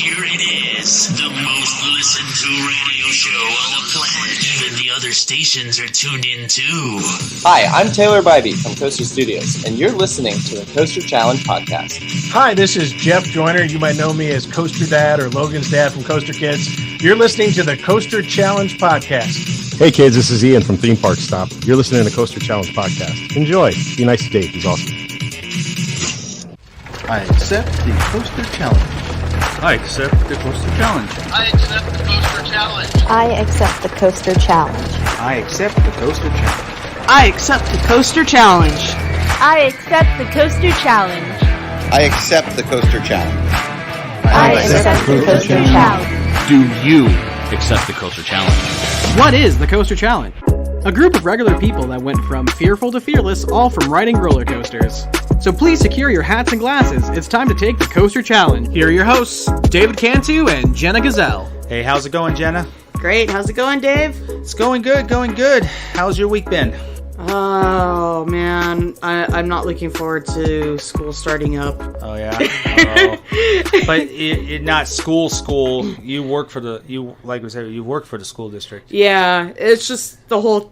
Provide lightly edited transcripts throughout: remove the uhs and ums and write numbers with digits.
here it is, the most listened to radio show on the planet. Even the other stations are tuned in too. Hi, I'm Taylor Bybee from Coaster Studios, and you're listening to the Coaster Challenge podcast. Hi, this is Jeff Joyner. You might know me as Coaster Dad or Logan's dad from Coaster Kids. You're listening to the Coaster Challenge podcast. Hey kids, this is Ian from Theme Park Stop. You're listening to the Coaster Challenge podcast. Enjoy. Be nice to Dave. He's awesome. I accept the Coaster Challenge. I accept the Coaster Challenge. I accept the Coaster Challenge. I accept the Coaster Challenge. I accept the Coaster Challenge. I accept the Coaster Challenge. I accept the Coaster Challenge. I accept the Coaster Challenge. I accept the Coaster Challenge. Do you accept the Coaster Challenge? What is the Coaster Challenge? A group of regular people that went from fearful to fearless, all from riding roller coasters. So please secure your hats and glasses. It's time to take the Coaster Challenge. Here are your hosts, David Cantu and Jenna Gazelle. Hey, how's it going, Jenna? Great. How's it going, Dave? It's going good, going good. How's your week been? Oh, man. I'm not looking forward to school starting up. Oh, yeah? Oh. But it not school. You work for like we said, you work for the school district. Yeah, it's just the whole,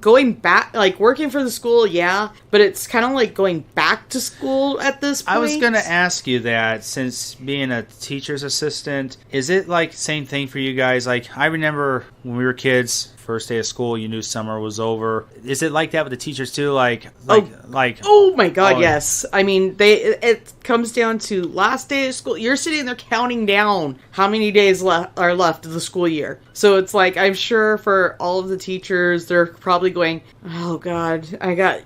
going back, working for the school, yeah, but it's kind of like going back to school at this point. I was going to ask you that, since being a teacher's assistant, is it same thing for you guys? I remember when we were kids, first day of school, you knew summer was over. Is it like that with the teachers too? Oh my God, yes. I mean, it comes down to last day of school. You're sitting there counting down how many days are left of the school year. So it's I'm sure for all of the teachers, they're probably going, oh God, I got,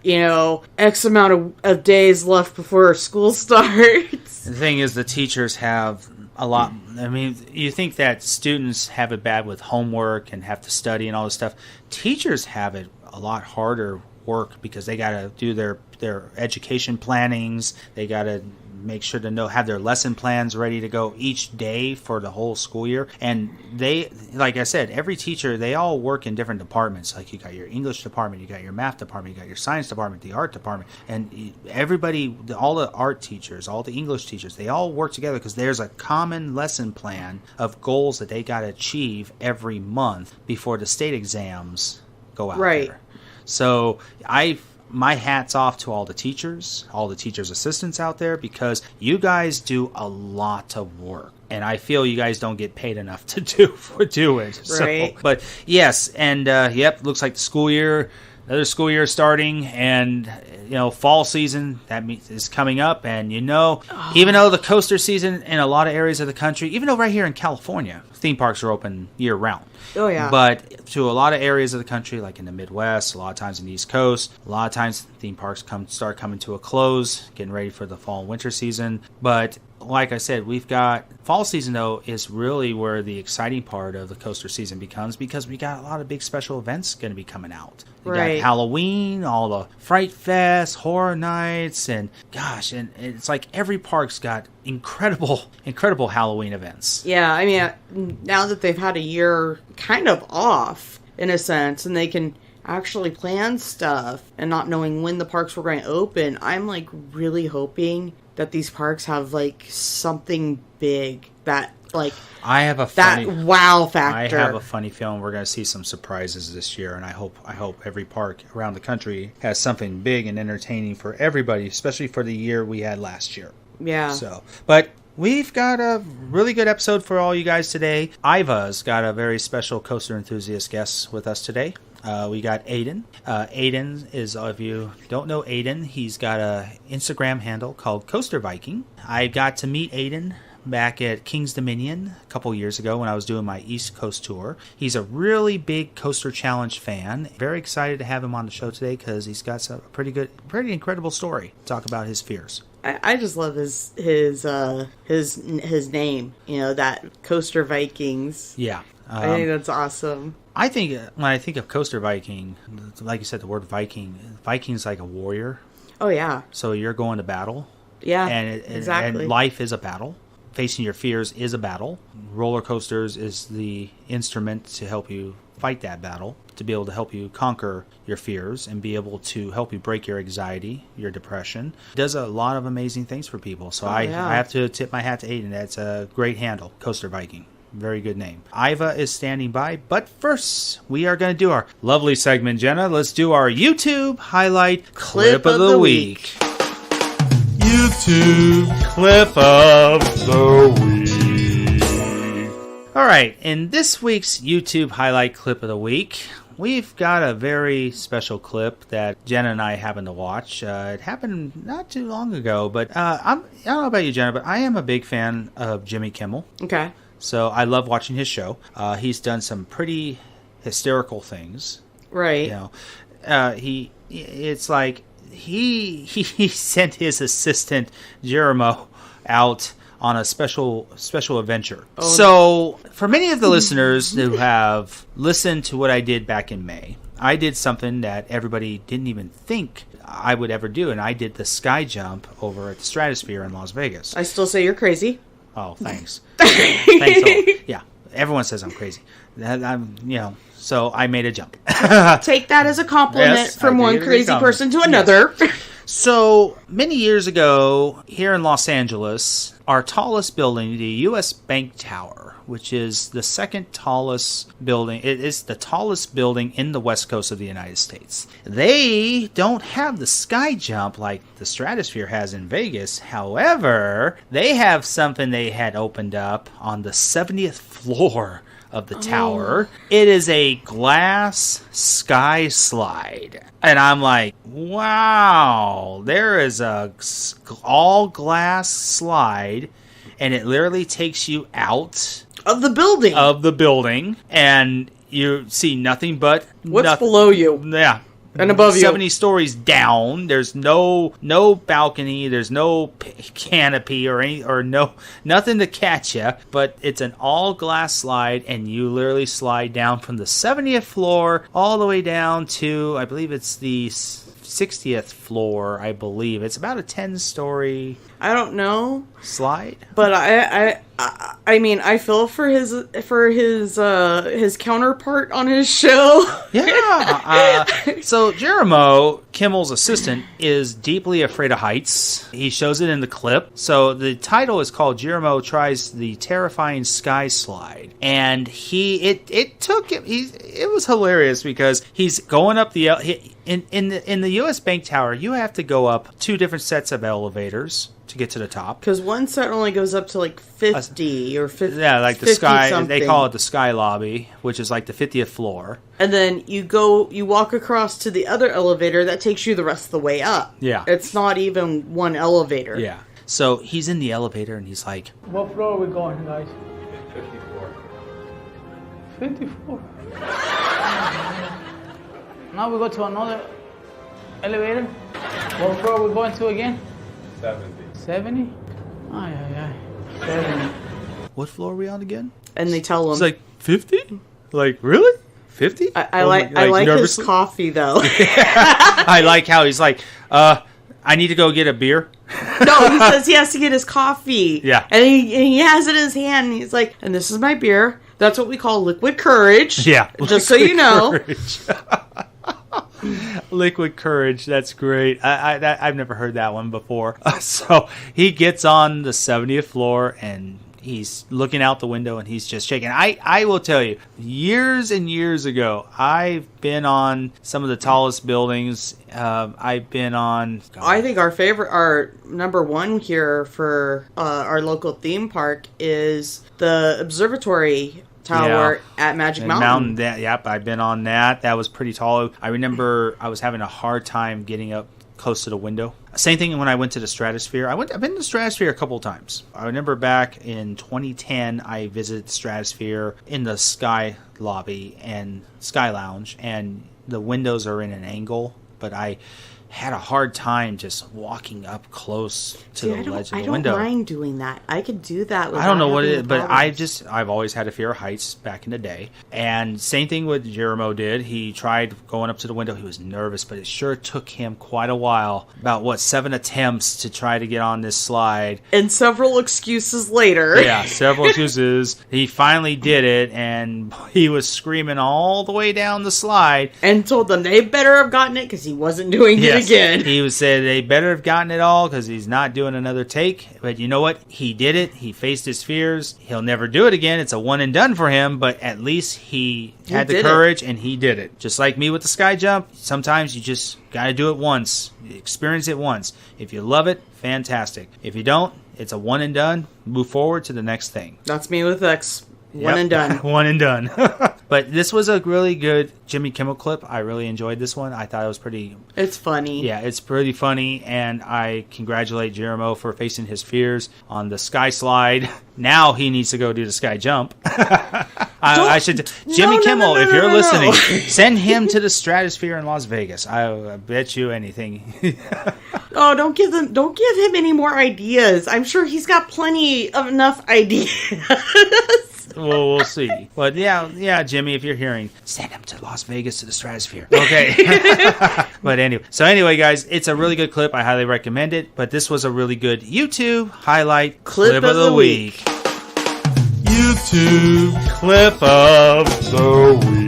X amount of days left before school starts. The thing is, the teachers have a lot. I mean, you think that students have it bad with homework and have to study and all this stuff. Teachers have it a lot harder work because they got to do their education plannings. They got to make sure to have their lesson plans ready to go each day for the whole school year. And they, like I said, every teacher, they all work in different departments. Like you got your English department, you got your math department, you got your science department, the art department. And everybody, all the art teachers, all the English teachers, they all work together because there's a common lesson plan of goals that they got to achieve every month before the state exams go out there. So my hat's off to all the teachers assistants out there, because you guys do a lot of work. And I feel you guys don't get paid enough to do it. Right. So, but yes, and looks like another school year is starting, and fall season is coming up, and even though the coaster season in a lot of areas of the country, even though right here in California, theme parks are open year round. Oh, yeah. But to a lot of areas of the country, like in the Midwest, a lot of times in the East Coast, a lot of times theme parks start coming to a close, getting ready for the fall and winter season. But like I said, we've got fall season, though, is really where the exciting part of the coaster season becomes, because we got a lot of big special events going to be coming out. We got Halloween, all the Fright Fest, Horror Nights, and gosh, and it's like every park's got incredible Halloween events. Yeah, I mean, now that they've had a year kind of off, in a sense, and they can actually plan stuff and not knowing when the parks were going to open, I'm really hoping that these parks have something big that I have a wow factor. I have a funny feeling we're going to see some surprises this year, and I hope every park around the country has something big and entertaining for everybody, especially for the year we had last year. Yeah. So, but we've got a really good episode for all you guys today. Ivah's got a very special coaster enthusiast guest with us today. We got Aidan. Aidan is, if you don't know Aidan, he's got a Instagram handle called Coaster Viking. I got to meet Aidan back at King's Dominion a couple years ago when I was doing my East Coast tour. He's a really big Coaster Challenge fan. Very excited to have him on the show today because he's got a pretty incredible story to talk about his fears. I just love his name, that Coaster Vikings. Yeah. I think that's awesome. I think when I think of Coaster Viking, like you said, the word Viking's like a warrior. Oh, yeah. So you're going to battle. Yeah, exactly. And life is a battle. Facing your fears is a battle. Roller coasters is the instrument to help you fight that battle. to be able to help you conquer your fears and be able to help you break your anxiety, your depression. It does a lot of amazing things for people. So I have to tip my hat to Aidan. That's a great handle, Coaster Viking. Very good name. Ivah is standing by, but first we are going to do our lovely segment, Jenna. Let's do our YouTube highlight clip of the week. YouTube clip of the week. All right, in this week's YouTube highlight clip of the week, we've got a very special clip that Jenna and I happened to watch. It happened not too long ago, but I don't know about you, Jenna, but I am a big fan of Jimmy Kimmel. Okay. So I love watching his show. He's done some pretty hysterical things. Right. You know, it's like he sent his assistant Jeremo out on a special adventure. Oh. So for many of the listeners who have listened to what I did back in May, I did something that everybody didn't even think I would ever do, and I did the sky jump over at the Stratosphere in Las Vegas. I still say you're crazy. Oh, thanks. Thanks a lot. Yeah, everyone says I'm crazy. So I made a jump. Take that as a compliment from one crazy person to another. Yes. So many years ago, here in Los Angeles, our tallest building, the U.S. Bank Tower, which is the second tallest building, it is the tallest building in the west coast of the United States. They don't have the sky jump like the Stratosphere has in Vegas. However, they have something they had opened up on the 70th floor of the tower. It is a glass sky slide. And I'm like, wow, there is a all glass slide, and it literally takes you out of the building. And you see nothing but what's below you. Yeah. And above 70 stories down. There's no balcony. There's no canopy or nothing to catch you. But it's an all glass slide, and you literally slide down from the 70th floor all the way down to, I believe it's the 60th floor. I believe it's about a 10-story. I don't know slide, but I mean, I feel for his counterpart on his show. Yeah. So Jeremo, Kimmel's assistant, is deeply afraid of heights. He shows it in the clip. So the title is called "Jeremo Tries the Terrifying Sky Slide," and it was hilarious because he's going up in the U.S. Bank Tower. You have to go up 2 different sets of elevators to get to the top. Because one set only goes up to like 50 or 50. Yeah, like the sky, something. They call it the sky lobby, which is like the 50th floor. And then you walk across to the other elevator that takes you the rest of the way up. Yeah. It's not even one elevator. Yeah. So he's in the elevator and he's like, what floor are we going, guys? 54. Now we go to another elevator. What floor are we going to again? 70? Aye. 70. What floor are we on again? And they tell him. It's like 50? Like, really? 50? I like his coffee, though. I like how he's like, I need to go get a beer. No, he says he has to get his coffee. Yeah. And he has it in his hand, and he's like, and this is my beer. That's what we call liquid courage. Yeah. Just so you know. Liquid courage. That's great. I've never heard that one before. So he gets on the 70th floor and he's looking out the window and he's just shaking. I will tell you, years and years ago, I've been on some of the tallest buildings. I've been on... I think our number one here for our local theme park is the Observatory Tower at Magic Mountain. Yep, I've been on that. That was pretty tall. I remember I was having a hard time getting up close to the window. Same thing when I went to the Stratosphere. I've been to the Stratosphere a couple of times. I remember back in 2010, I visited the Stratosphere in the Sky Lobby and Sky Lounge, and the windows are in an angle, but I had a hard time just walking up close to the ledge of the I window. don't mind doing that. I could do that. I don't know what it is, but I've always had a fear of heights back in the day. And same thing with Jeremo did. He tried going up to the window. He was nervous, but it sure took him quite a while. About 7 attempts to try to get on this slide. And several excuses later. Yeah, several excuses. He finally did it, and he was screaming all the way down the slide. And told them they better have gotten it because he wasn't doing it again. He said they better have gotten it all because he's not doing another take. But you know what? He did it. He faced his fears. He'll never do it again. It's a one and done for him, but at least he had the courage and he did it. Just like me with the sky jump, sometimes you just got to do it once. Experience it once. If you love it, fantastic. If you don't, it's a one and done. Move forward to the next thing. That's me with X. One and done. One and done. But this was a really good Jimmy Kimmel clip. I really enjoyed this one. I thought it was pretty... It's funny. Yeah, it's pretty funny, and I congratulate Jeremo for facing his fears on the sky slide. Now he needs to go do the sky jump. I should... Jimmy Kimmel, if you're listening, send him to the stratosphere in Las Vegas. I bet you anything. Oh, don't give him any more ideas. I'm sure he's got plenty of enough ideas. Well, we'll see. But yeah, Jimmy, if you're hearing, send him to Las Vegas to the stratosphere. Okay. But anyway, guys, it's a really good clip. I highly recommend it. But this was a really good YouTube highlight clip of the week. YouTube clip of the week.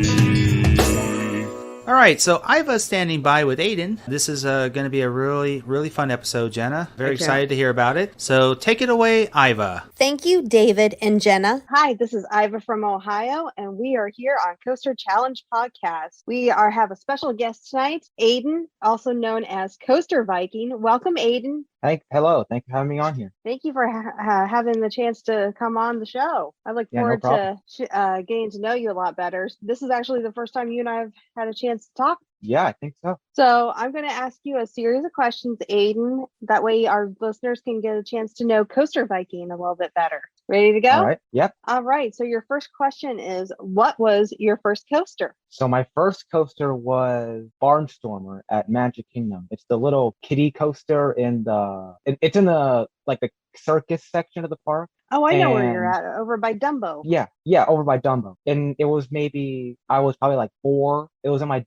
All right, so Ivah's standing by with Aidan. This is going to be a really, really fun episode, Jenna. Very excited to hear about it. So take it away, Ivah. Thank you, David and Jenna. Hi, this is Ivah from Ohio, and we are here on Coaster Challenge Podcast. We have a special guest tonight, Aidan, also known as Coaster Viking. Welcome, Aidan. Hello. Thank you for having me on here. Thank you for having the chance to come on the show. I look forward to getting to know you a lot better. This is actually the first time you and I have had a chance to talk. Yeah, I think so. So I'm going to ask you a series of questions, Aidan. That way our listeners can get a chance to know Coaster Viking a little bit better. Ready to go? All right. Yep. All right. So your first question is, what was your first coaster? So my first coaster was Barnstormer at Magic Kingdom. It's the little kiddie coaster it's in the circus section of the park. Oh, I know where you're at, over by Dumbo. Yeah, over by Dumbo. And it was I was probably like 4. It was on my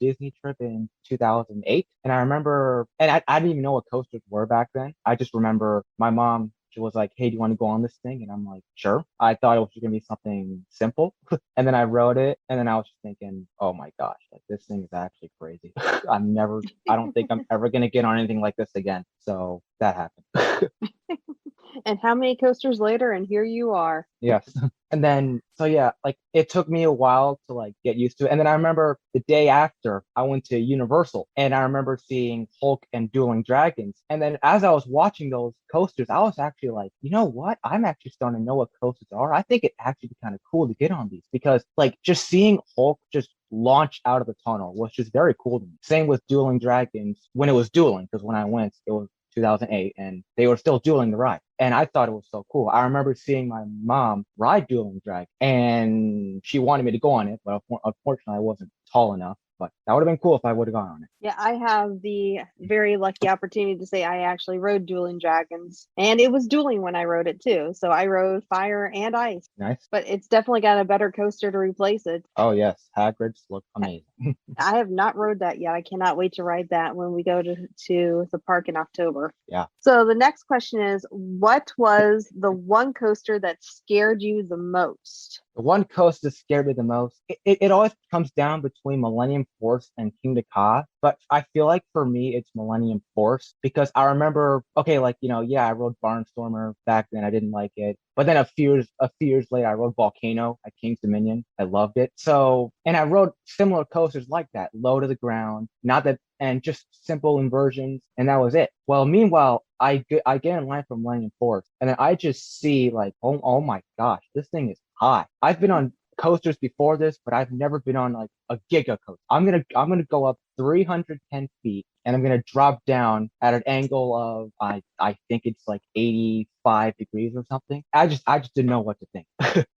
Disney trip in 2008. And I remember, and I didn't even know what coasters were back then. I just remember my mom, she was like, hey, do you want to go on this thing? And I'm like, sure. I thought it was going to be something simple. And then I rode it. And then I was just thinking, oh my gosh, this thing is actually crazy. I don't think I'm ever going to get on anything like this again. So that happened. And how many coasters later, and here you are. Yes. And then, so yeah, it took me a while to get used to it. And then I remember the day after I went to Universal, and I remember seeing Hulk and Dueling Dragons. And then as I was watching those coasters, I was actually like, you know what? I'm actually starting to know what coasters are. I think it actually be kind of cool to get on these because just seeing Hulk just launch out of the tunnel was just very cool to me. Same with Dueling Dragons when it was dueling, because when I went, it was 2008 and they were still dueling the ride. And I thought it was so cool. I remember seeing my mom ride Dueling Dragon and she wanted me to go on it, but unfortunately I wasn't tall enough. But that would have been cool if I would have gone on it. Yeah, I have the very lucky opportunity to say I actually rode Dueling Dragons. And it was dueling when I rode it too. So I rode fire and ice. Nice. But it's definitely got a better coaster to replace it. Oh, yes. Hagrid's look amazing. I have not rode that yet. I cannot wait to ride that when we go to the park in October. Yeah. So the next question is, what was the one coaster that scared you the most? The one coaster that scared me the most, it always comes down between Millennium Force and Kingda Ka, but I feel like for me it's Millennium Force because I remember, I rode Barnstormer back then. I didn't like it, but then a few years later I rode Volcano at King's Dominion. I loved it. So, and I rode similar coasters like that, low to the ground, and just simple inversions, and that was it. Well, meanwhile, I get in line for Millennium Force, and then I just see oh my gosh, this thing is high. I've been on coasters before this, but I've never been on a giga coaster. I'm gonna go up 310 feet, and I'm gonna drop down at an angle of I think it's 85 degrees or something. I just didn't know what to think,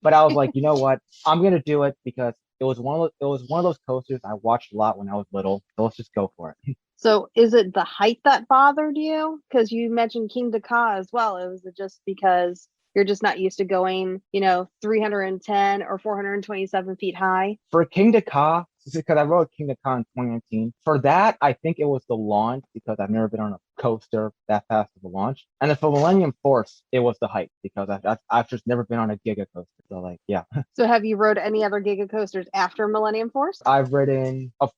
but I was like, you know what? I'm gonna do it because It was one of those coasters I watched a lot when I was little. So let's just go for it. So is it the height that bothered you? Because you mentioned King Ka as well. Was it just because you're just not used to going, 310 or 427 feet high? For King Ka, because I rode King Ka in 2019. For that, I think it was the launch because I've never been on a coaster that fast of a launch. And then for Millennium Force, it was the height because I've just never been on a Giga coaster. So yeah. So have you rode any other Giga coasters after Millennium Force? I've ridden, of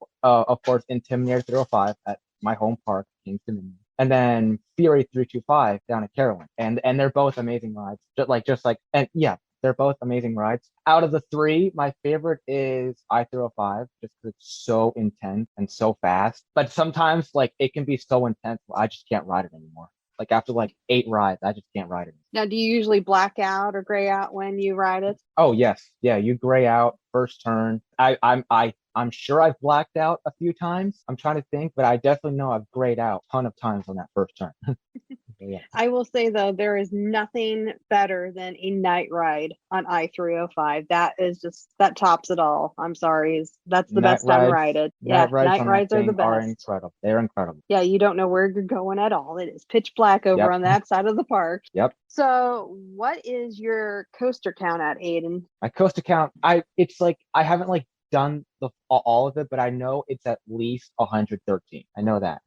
course, Intimidator 305 at my home park, Kings Dominion. And then Fury 325 down at Carolyn. And they're both amazing rides. They're both amazing rides. Out of the three, my favorite is I-305, just because it's so intense and so fast. But sometimes, it can be so intense, I just can't ride it anymore. After 8 rides, I just can't ride it. Now, do you usually black out or gray out when you ride it? Oh, yes. Yeah, you gray out first turn. I'm sure I've blacked out a few times. I'm trying to think, but I definitely know I've grayed out a ton of times on that first turn. Yeah. I will say, though, there is nothing better than a night ride on I-305. That tops it all. I'm sorry. That's the best unrided. Yeah, night rides are the best. Are incredible. They're incredible. Yeah, you don't know where you're going at all. It is pitch black over on that side of the park. Yep. So what is your coaster count at, Aidan? My coaster count, I haven't done all of it, but I know it's at least 113. I know that.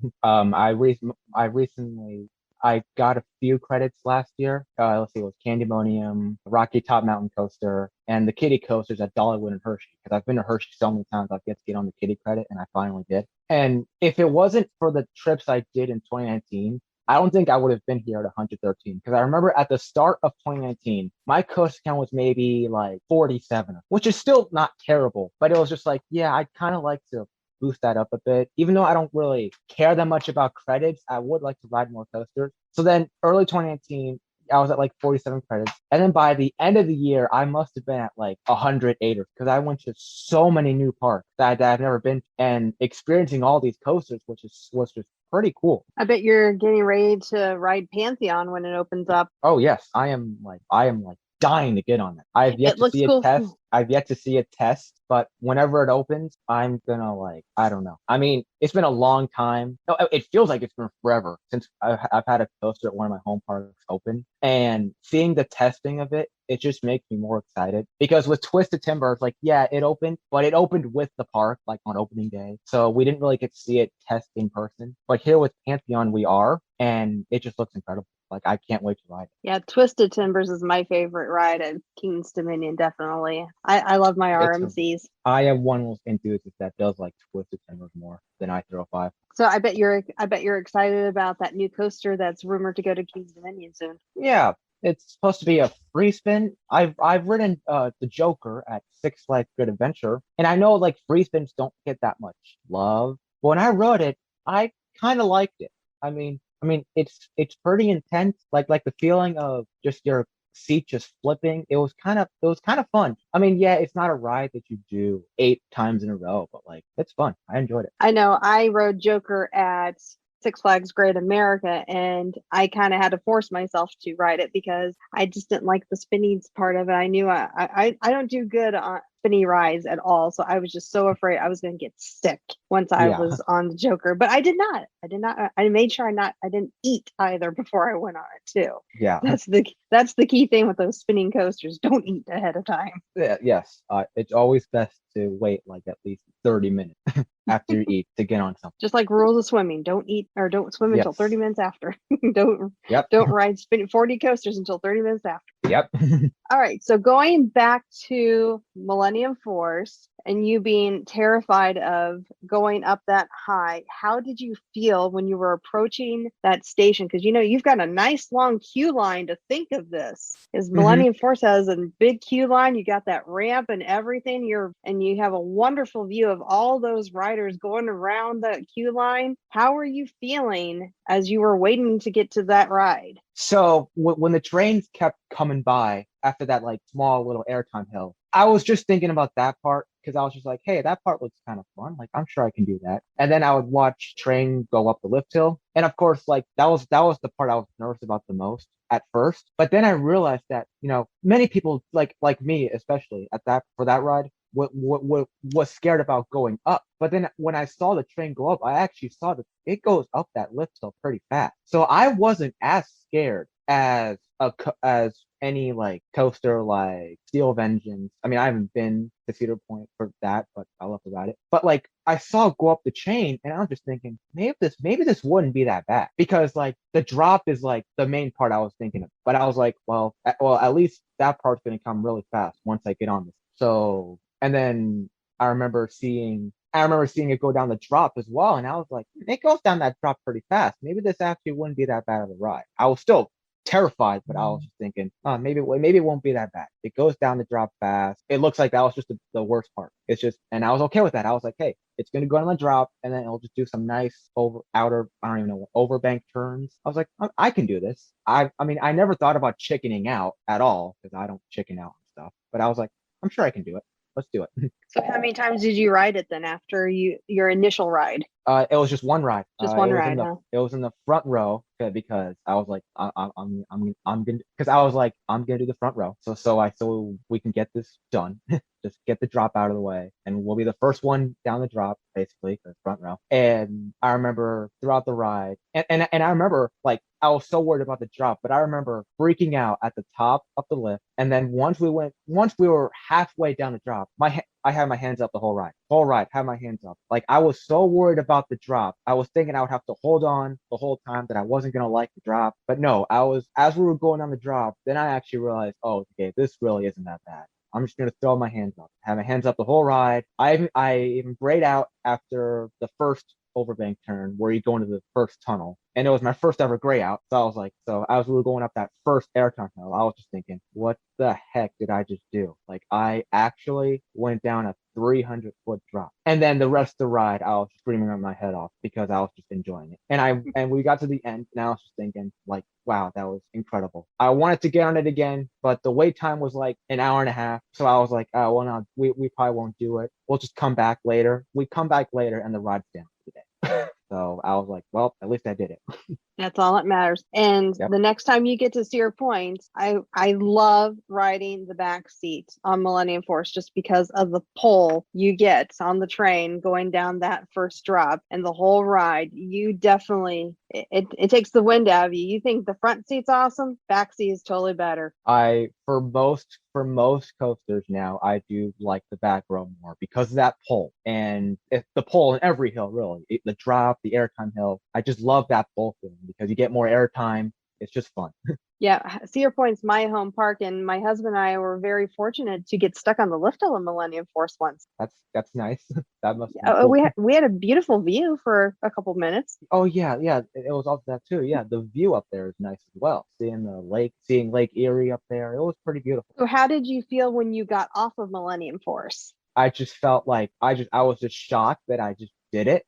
I got a few credits last year. Let's see, it was Candymonium, Rocky Top Mountain Coaster, and the kiddie coasters at Dollywood and Hershey. Because I've been to Hershey so many times, I've yet to get on the kiddie credit, and I finally did. And if it wasn't for the trips I did in 2019, I don't think I would have been here at 113. Because I remember at the start of 2019, my coaster count was maybe 47, which is still not terrible. But it was just I'd kind of like to boost that up a bit. Even though I don't really care that much about credits, I would like to ride more coasters. So then early 2019, I was at 47 credits. And then by the end of the year, I must have been at 108 because I went to so many new parks that I've never been to, and experiencing all these coasters, was just pretty cool. I bet you're getting ready to ride Pantheon when it opens up. Oh yes, I am dying to get on that. I've yet to see a test. I've yet to see a test, but whenever it opens, I'm gonna I don't know. I mean, it's been a long time. No, it feels like it's been forever since I've had a coaster at one of my home parks open, and seeing the testing of it, it just makes me more excited. Because with Twisted Timber, it's it opened, but it opened with the park on opening day, so we didn't really get to see it test in person. But here with Pantheon, we are, and it just looks incredible. I can't wait to ride it. Yeah, Twisted Timbers is my favorite ride at King's Dominion, definitely. I love my RMCs. I am one of those enthusiasts that does Twisted Timbers more than I-305. So I bet you're excited about that new coaster that's rumored to go to King's Dominion soon. Yeah, it's supposed to be a free spin. I've ridden the Joker at Six Flags Great Adventure, and I know free spins don't get that much love. But when I rode it, I kind of liked it. I mean, it's pretty intense. The feeling of just your seat just flipping. It was kind of fun. I mean, yeah, it's not a ride that you do 8 times in a row, but it's fun. I enjoyed it. I know. I rode Joker at Six Flags Great America, and I kind of had to force myself to ride it because I just didn't like the spinning part of it. I knew I don't do good on spinny rides at all, so I was just so afraid I was going to get sick once I was on the Joker. But I did not. I made sure I didn't eat either before I went on it too. Yeah, that's the key thing with those spinning coasters. Don't eat ahead of time. Yeah, yes. It's always best to wait at least 30 minutes after you eat to get on something. Just like rules of swimming, don't eat or don't swim until 30 minutes after. Don't ride 40 coasters until 30 minutes after. Yep. All right, so going back to Millennium Force and you being terrified of going up that high, how did you feel when you were approaching that station? Because you've got a nice long queue line to think of this. Is Millennium Force has a big queue line, you got that ramp and everything, and you have a wonderful view of all those riders going around that queue line. How were you feeling as you were waiting to get to that ride? So when the trains kept coming by after that small little airtime hill, I was just thinking about that part because I was just hey, that part looks kind of fun. I'm sure I can do that. And then I would watch train go up the lift hill. And of course, that was the part I was nervous about the most at first. But then I realized that, many people like me, especially for that ride, was scared about going up. But then when I saw the train go up, I actually saw that it goes up that lift hill pretty fast. So I wasn't as scared as as any like coaster like Steel Vengeance. I mean, I haven't been to Cedar Point for that, but I love to ride it. But like I saw it go up the chain, and I was just thinking, maybe this wouldn't be that bad, because like the drop is like the main part I was thinking of. But I was like, well, at least that part's gonna come really fast once I get on this. So, and then I remember seeing it go down the drop as well, and I was like, it goes down that drop pretty fast. Maybe this actually wouldn't be that bad of a ride. I was still terrified, but I was just thinking, maybe it won't be that bad. It goes down the drop fast. It looks like that was just the worst part. It's just, and I was okay with that. I was like, hey, it's gonna go down the drop, and then it'll just do some nice I don't even know, overbank turns. I was like, I can do this. I mean, I never thought about chickening out at all, because I don't chicken out and stuff. But I was like, I'm sure I can do it. Let's do it. So how many times did you ride it then after your initial ride? It was just one ride. Just one ride, huh? It was in the front row, because I was like, I'm gonna, because I was like, I'm gonna do the front row, so we can get this done. Just get the drop out of the way, and we'll be the first one down the drop, basically, because front row. And I remember throughout the ride, and I remember like I was so worried about the drop, but I remember freaking out at the top of the lift, and then once we were halfway down the drop, I had my hands up the whole ride, had my hands up. Like I was so worried about the drop. I was thinking I would have to hold on the whole time, that I wasn't going to like the drop. But no, as we were going on the drop, then I actually realized, oh, okay, this really isn't that bad. I'm just going to throw my hands up, have my hands up the whole ride. I even grayed out after the first overbank turn where you go into the first tunnel. And it was my first ever gray out. So I was like, as we were going up that first air tunnel, I was just thinking, what the heck did I just do? Like I actually went down a 300-foot drop. And then the rest of the ride, I was screaming my head off because I was just enjoying it. And we got to the end, and I was just thinking, like, wow, that was incredible. I wanted to get on it again, but the wait time was like an hour and a half. So I was like, oh, well, no, we probably won't do it. We'll just come back later. We come back later, and the ride's down today. So I was like, well, at least I did it. That's all that matters. And the next time you get to Cedar Point, I love riding the back seat on Millennium Force, just because of the pull you get on the train going down that first drop, and the whole ride. You definitely, it takes the wind out of you. You think the front seat's awesome, back seat is totally better. For most coasters now, I do like the back row more because of that pull. And it's the pull in every hill, really. The drop, the airtime hill. I just love that pull feeling because you get more airtime. It's just fun. Yeah, Cedar Point's my home park, and my husband and I were very fortunate to get stuck on the lift hill in Millennium Force once. That's nice. That must. Cool. We had a beautiful view for a couple minutes. Oh yeah. It was also that too. Yeah, the view up there is nice as well. Seeing Lake Erie up there, it was pretty beautiful. So how did you feel when you got off of Millennium Force? I just felt like I was just shocked that I just did it.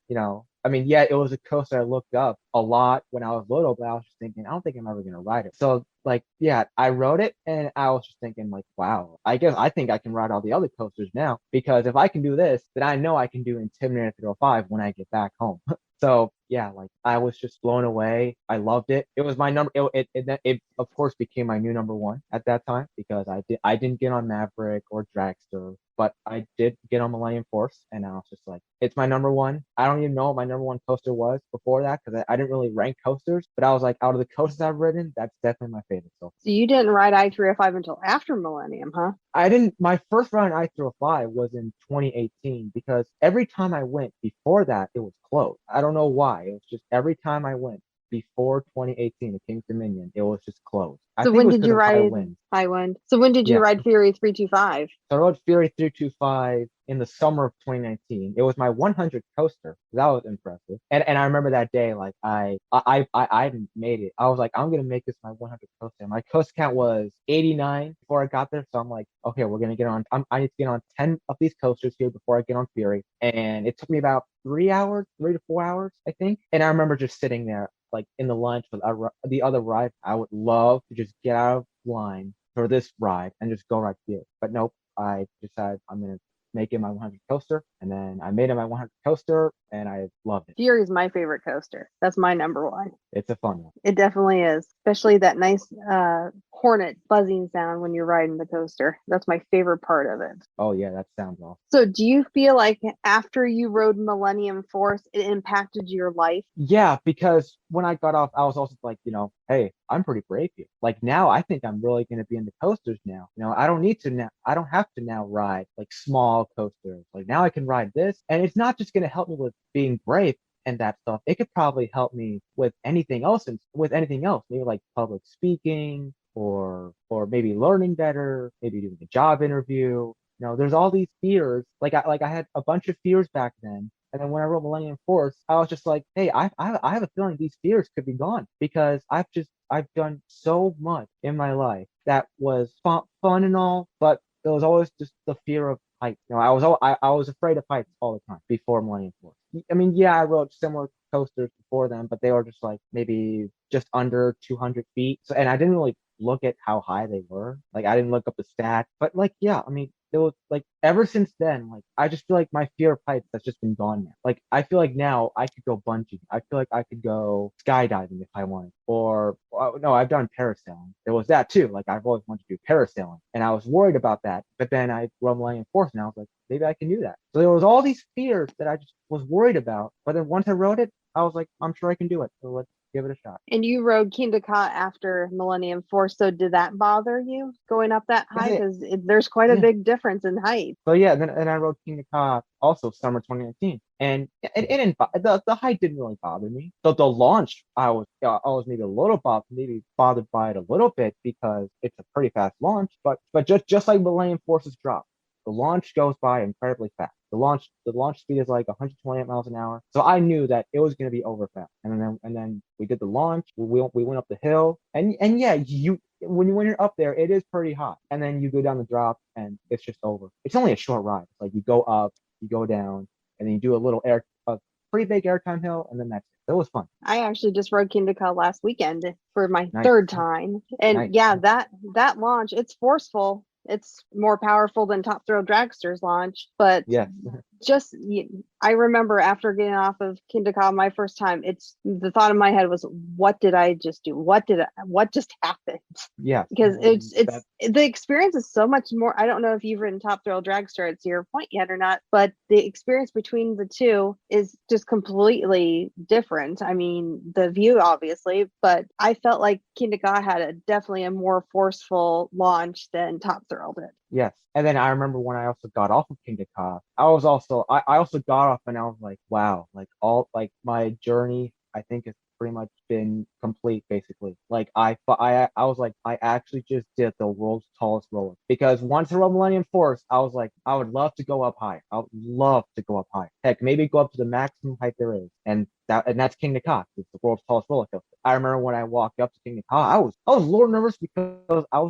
I mean, yeah, it was a coaster I looked up a lot when I was little, but I was just thinking, I don't think I'm ever going to ride it. So, like, yeah, I rode it, and I was just thinking, like, wow, I think I can ride all the other coasters now, because if I can do this, then I know I can do Intimidator 305 when I get back home. So, yeah, like, I was just blown away. I loved it. It was my number. It of course became my new number one at that time, because I didn't get on Maverick or Dragster, but I did get on Millennium Force, and I was just like, it's my number one. I don't even know what my number one coaster was before that, because I didn't really rank coasters, but I was like, out of the coasters I've ridden, that's definitely my favorite. So you didn't ride I-305 until after Millennium, huh? I didn't. My first ride on I-305 was in 2018, because every time I went before that, it was closed. I don't know why. It was just every time I went before 2018 at King's Dominion, it was just closed. So when did you ride High Wind? So when did you ride Fury 325? So I rode Fury 325 in the summer of 2019. It was my 100th coaster. That was impressive. And I remember that day, like I made it. I was like, I'm gonna make this my 100th coaster. My coaster count was 89 before I got there. So I'm like, okay, we're gonna get on. I need to get on 10 of these coasters here before I get on Fury. And it took me about 3 to 4 hours, I think. And I remember just sitting there, like in the line for the other ride. I would love to just get out of line for this ride and just go right here. But nope, I decided I'm going to make it my 100th coaster. And then I made it my 100th coaster, and I loved it. Fury is my favorite coaster. That's my number one. It's a fun one. It definitely is, especially that nice hornet buzzing sound when you're riding the coaster. That's my favorite part of it. Oh yeah, that sounds awesome. So do you feel like after you rode Millennium Force, it impacted your life? Yeah, because when I got off, I was also like, hey, I'm pretty brave here. Like now, I think I'm really going to be into coasters now. I don't need to now. I don't have to now ride like small coasters. Like now I can ride this, and it's not just going to help me with being brave and that stuff. It could probably help me with anything else, maybe like public speaking or maybe learning better, maybe doing a job interview. There's all these fears. Like I had a bunch of fears back then. And then when I wrote Millennium Force, I was just like, hey, I have a feeling these fears could be gone because I've done so much in my life that was fun and all, but there was always just the fear of heights. I was afraid of heights all the time before Millennium Force. I mean, yeah, I wrote similar coasters before them, but they were just like maybe just under 200 feet. So, and I didn't really look at how high they were. Like I didn't look up the stats, but like, yeah, I mean, it was like ever since then, like I just feel like my fear of heights has just been gone now. Like I feel like now I could go bungee. I feel like I could go skydiving if I wanted. Or no, I've done parasailing. There was that too. Like I've always wanted to do parasailing, and I was worried about that. But then I wrote Millennium Force, and I was like, maybe I can do that. So there was all these fears that I just was worried about. But then once I wrote it, I was like, I'm sure I can do it. So let's give it a shot. And you rode Kingda Ka after Millennium Force, so did that bother you going up that high? Because there's quite a big difference in height. So yeah, then I rode Kingda Ka also summer 2019, and it didn't. The height didn't really bother me. So the launch, I was maybe a little bothered by it a little bit because it's a pretty fast launch. But just like Millennium Force's drop, the launch goes by incredibly fast. The launch speed is like 128 miles an hour. So I knew that it was going to be over fast. And then we did the launch. We went up the hill, and yeah, when you're up there, it is pretty hot. And then you go down the drop, and it's just over. It's only a short ride. It's like you go up, you go down, and then you do a pretty big airtime hill, and then that's it. It was fun. I actually just rode Kingda Ka last weekend for my third time, and yeah, that launch, it's forceful. It's more powerful than Top Thrill Dragster's launch, but yes. I remember after getting off of Kingda Ka my first time, it's the thought in my head was, what did I just do? What just happened? Yeah, because the experience is so much more. I don't know if you've ridden Top Thrill Dragster at Zero Point yet or not, but the experience between the two is just completely different. I mean, the view obviously, but I felt like Kingda Ka had definitely a more forceful launch than Top Thrill did. Yes. And then I remember when I also got off of Kingda Ka, I also got off and I was like, wow, like my journey, I think has pretty much been complete basically. Like I was like, I actually just did the world's tallest roller, because once I rode Millennium Force, I was like, I would love to go up higher. I would love to go up higher. Heck, maybe go up to the maximum height there is. And that's Kingda Ka. It's the world's tallest roller coaster. I remember when I walked up to Kingda Ka, I was a little nervous because I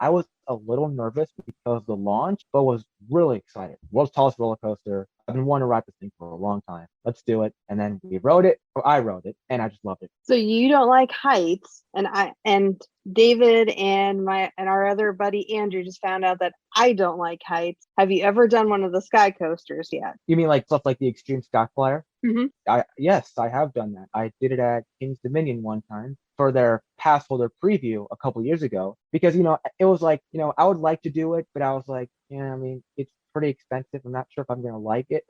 was a little nervous because of the launch, but was really excited. World's tallest roller coaster. I've been wanting to ride this thing for a long time. Let's do it. And then I rode it, and I just loved it. So you don't like heights, and David and our other buddy Andrew just found out that I don't like heights. Have you ever done one of the sky coasters yet? You mean like stuff like the Extreme Sky Flyer? Mm-hmm. Yes, I have done that. I did it at King's Dominion one time for their pass holder preview a couple years ago, because it was like, I would like to do it, but I was like, I mean, it's pretty expensive. I'm not sure if I'm gonna like it.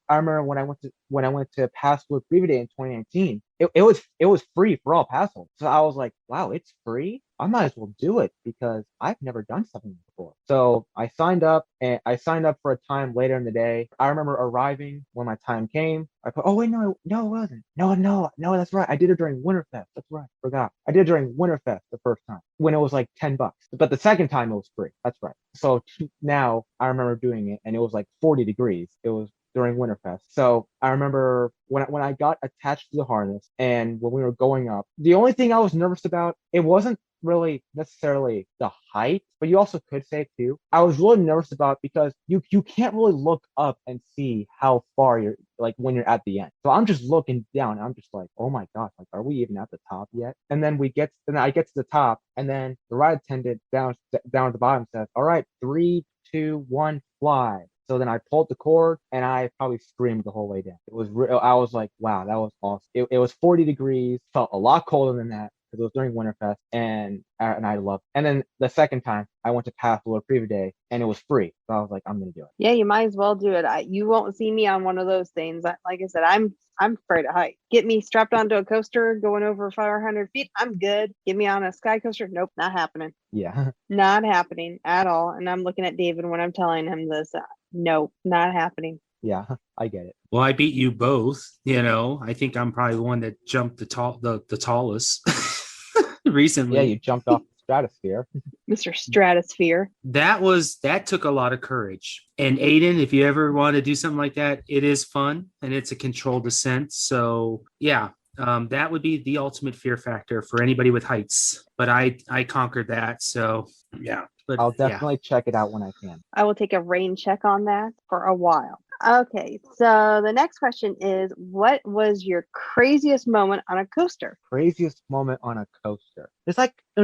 I remember when I went to pass holder preview day in 2019, it was free for all pass holders. So I was like, wow, it's free. I might as well do it because I've never done something before. So I signed up for a time later in the day. I remember arriving when my time came. I put, oh wait, no, it wasn't. No, that's right. I did it during Winterfest. That's right. Forgot. I did it during Winterfest the first time when it was like $10. But the second time it was free. That's right. So now I remember doing it, and it was like 40 degrees. It was during Winterfest. So I remember when I got attached to the harness and when we were going up, the only thing I was nervous about, it wasn't really necessarily the height, but you also could say too, I was really nervous about because you can't really look up and see how far you're, like when you're at the end. So I'm just looking down and I'm just like, oh my gosh, like are we even at the top yet? And then I get to the top, and then the ride attendant down at the bottom says, all right, 3, 2, 1, fly. So then I pulled the cord and I probably screamed the whole way down. I was like, wow, that was awesome. It was 40 degrees, felt a lot colder than that. because it was during Winterfest, and I loved it. And then the second time I went to Pathfinder Preview Day, and it was free, so I was like, I'm gonna do it. Yeah, you might as well do it. You won't see me on one of those things. Like I said, I'm afraid of height. Get me strapped onto a coaster going over 500 feet. I'm good. Get me on a sky coaster. Nope, not happening. Yeah. Not happening at all. And I'm looking at David when I'm telling him this. Nope, not happening. Yeah, I get it. Well, I beat you both. I think I'm probably the one that jumped the tallest recently. Yeah, you jumped off the stratosphere. Mr. Stratosphere. That took a lot of courage. And Aidan, if you ever want to do something like that, it is fun and it's a controlled descent. So yeah, that would be the ultimate fear factor for anybody with heights. But I conquered that. So yeah. But I'll definitely check it out when I can. I will take a rain check on that for a while. Okay, so the next question is, what was your craziest moment on a coaster? Craziest moment on a coaster. There's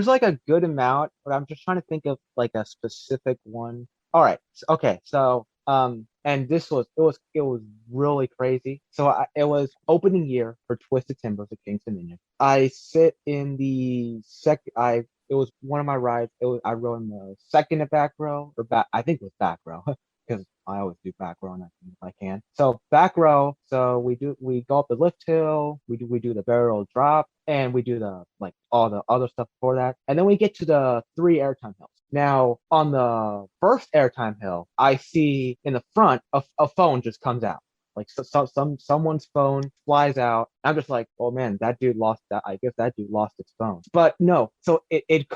like a good amount, but I'm just trying to think of like a specific one. All right. Okay. So and it was really crazy. So it was opening year for Twisted Timbers at King's Dominion. I sit in the it was one of my rides. I rode in the second to back row or back. I think it was back row because I always do back row if I can. So back row. So we go up the lift hill. We do the barrel drop, and we do all the other stuff before that. And then we get to the 3 airtime hills. Now on the first airtime hill, I see in the front a phone just comes out. Like someone's phone flies out. I'm just like, oh man, that dude lost that. I guess that dude lost his phone. But no, so it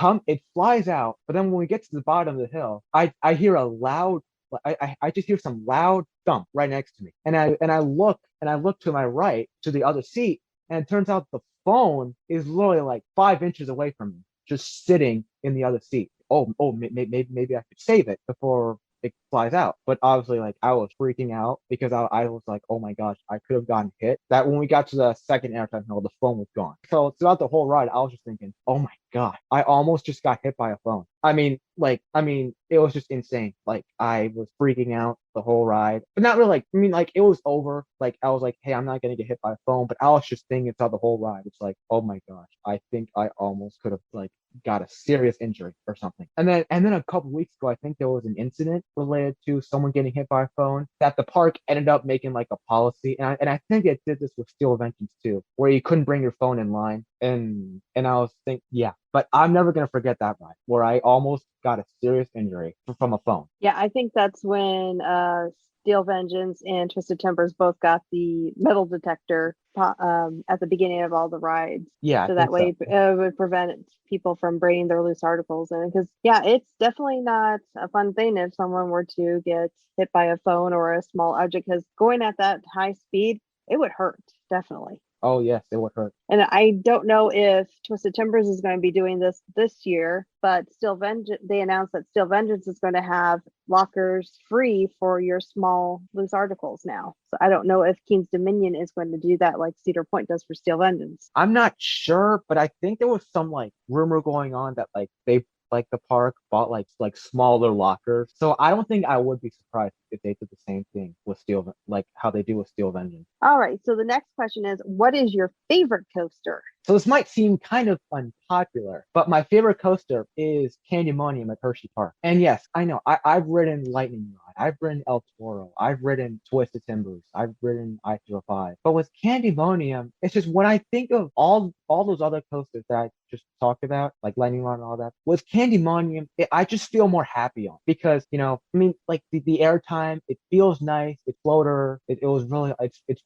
flies out. But then when we get to the bottom of the hill, I hear a loud. I just hear some loud thump right next to me, and I look to my right to the other seat, and it turns out the phone is literally like 5 inches away from me, just sitting in the other seat. Maybe I could save it before it flies out. But obviously, like, I was freaking out because I was like, oh my gosh, I could have gotten hit. That when we got to the second airtime hill, the phone was gone. So throughout the whole ride, I was just thinking, oh my god, I almost just got hit by a phone. I mean, it was just insane. Like, I was freaking out the whole ride, but not really. It was over. Like, I was like, hey, I'm not gonna get hit by a phone, but I was just thinking throughout the whole ride. It's like, oh my gosh, I think I almost could have got a serious injury or something. And then a couple weeks ago, I think there was an incident related to someone getting hit by a phone that the park ended up making like a policy, and I think it did this with Steel Vengeance too, where you couldn't bring your phone in line. And I was thinking, yeah, but I'm never gonna forget that ride where I almost got a serious injury from a phone. Yeah, I think that's when Steel Vengeance and Twisted Timbers both got the metal detector at the beginning of all the rides. Yeah, so that way it would prevent people from bringing their loose articles in. Because yeah, it's definitely not a fun thing if someone were to get hit by a phone or a small object. Because going at that high speed, it would hurt, definitely. Oh yes, it would hurt. And I don't know if Twisted Timbers is going to be doing this year, but they announced that Steel Vengeance is going to have lockers free for your small loose articles now. So I don't know if King's Dominion is going to do that like Cedar Point does for Steel Vengeance. I'm not sure, but I think there was some rumor going on that the park bought like smaller lockers. So I don't think I would be surprised if they did the same thing with how they do with Steel Vengeance. All right. So the next question is, what is your favorite coaster? So this might seem kind of unpopular, but my favorite coaster is Candymonium at Hershey Park. And yes, I know I've ridden Lightning Rod, I've ridden El Toro, I've ridden Twisted Timbers, I've ridden I-205. But with Candymonium, it's just when I think of all those other coasters that I just talked about, like Lightning Rod and all that, with Candymonium, I just feel more happy on because the airtime, it feels nice, it's floater, it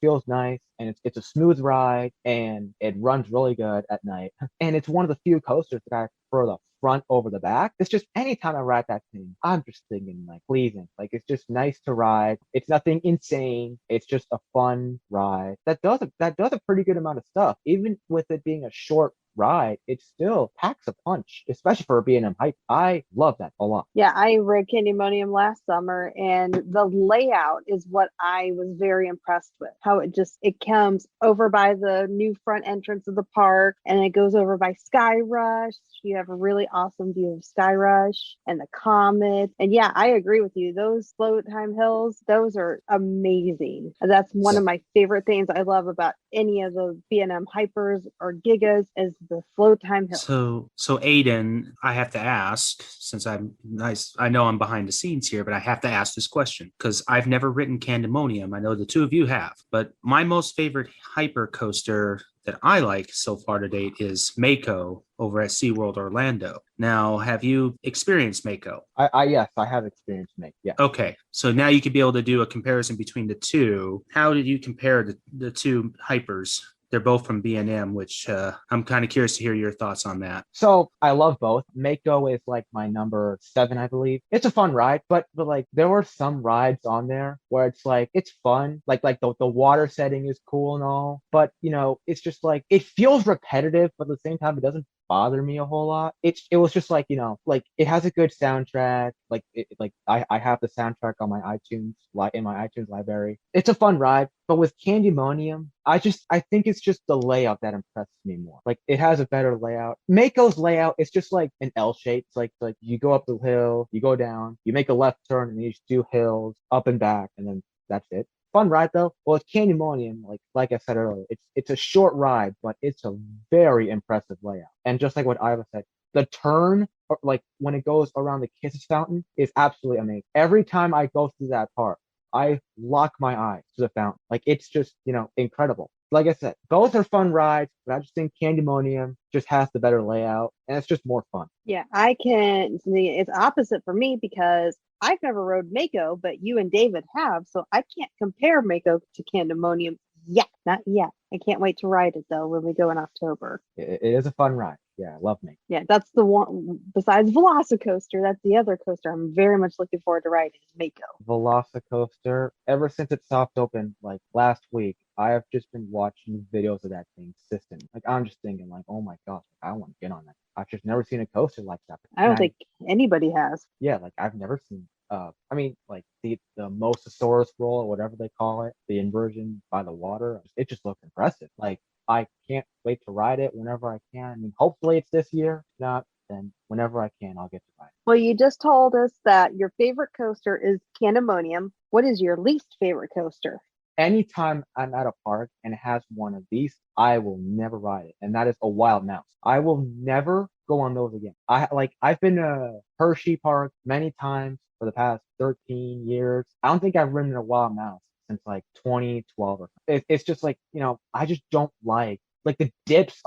feels nice, and it's a smooth ride, and it runs really good at night. And it's one of the few coasters that I prefer the front over the back. It's just anytime I ride that thing, I'm just thinking pleasing. It's just nice to ride. It's nothing insane. It's just a fun ride that does a pretty good amount of stuff. Even with it being a short ride, it still packs a punch, especially for a B&M height. I love that a lot. Yeah, I rode Candymonium last summer, and the layout is what I was very impressed with. How it comes over by the new front entrance of the park, and it goes over by Sky Rush. You have a really awesome view of Sky Rush and the Comet. And yeah, I agree with you. Those float time hills, those are amazing. That's one of my favorite things I love about any of the B&M Hypers or Gigas is the Slow Time Hill. So Aidan, I have to ask, since I'm nice, I know I'm behind the scenes here, but I have to ask this question because I've never ridden Candemonium. I know the two of you have, but my most favorite hyper coaster that I like so far to date is Mako over at SeaWorld Orlando. Now, have you experienced Mako? Yes, I have experienced Mako. Yeah. Okay, so now you could be able to do a comparison between the two. How did you compare the two hypers? They're both from B&M, which I'm kind of curious to hear your thoughts on that. So I love both. Mako is like my number 7, I believe. It's a fun ride, but like there were some rides on there where it's like it's fun, like the water setting is cool and all, but you know it's just like it feels repetitive, but at the same time it doesn't bother me a whole lot. It was just like, you know, like it has a good soundtrack. Like I have the soundtrack on my iTunes, like in my iTunes library. It's a fun ride, but with Candemonium, I think it's just the layout that impresses me more. Like it has a better layout. Mako's layout is just like an L shape. It's like you go up the hill, you go down, you make a left turn, and you just do hills up and back, and then that's it. Fun ride though. Well, it's Candemonium, like I said earlier, it's a short ride, but it's a very impressive layout. And just like what Ivah said, the turn, like when it goes around the Kisses fountain, is absolutely amazing. Every time I go through that part, I lock my eyes to the fountain. Like it's just, you know, incredible. Like I said, both are fun rides, but I just think Candemonium just has the better layout, and it's just more fun. Yeah, it's opposite for me because I've never rode Mako, but you and David have, so I can't compare Mako to Candemonium yet. Not yet. I can't wait to ride it though when we go in October. It is a fun ride. Yeah, I love Mako. Yeah, that's the one. Besides Velocicoaster, that's the other coaster I'm very much looking forward to riding is Mako. Velocicoaster. Ever since it soft opened like last week, I have just been watching videos of that thing system. Like I'm just thinking, like, oh my gosh, I want to get on that. I've just never seen a coaster like that. I don't think anybody has. Yeah, like I've never seen. I mean, like the Mosasaurus roll or whatever they call it, the inversion by the water. It just looked impressive. Like I can't wait to ride it whenever I can. I mean, hopefully it's this year. If not, then whenever I can, I'll get to ride it. Well, you just told us that your favorite coaster is Candemonium. What is your least favorite coaster? Anytime I'm at a park and it has one of these, I will never ride it, and that is a Wild Mouse. I will never go on those again. I've been to Hershey Park many times for the past 13 years. I don't think I've ridden a Wild Mouse since like 2012 or something. It's just like, you know, I just don't like the dips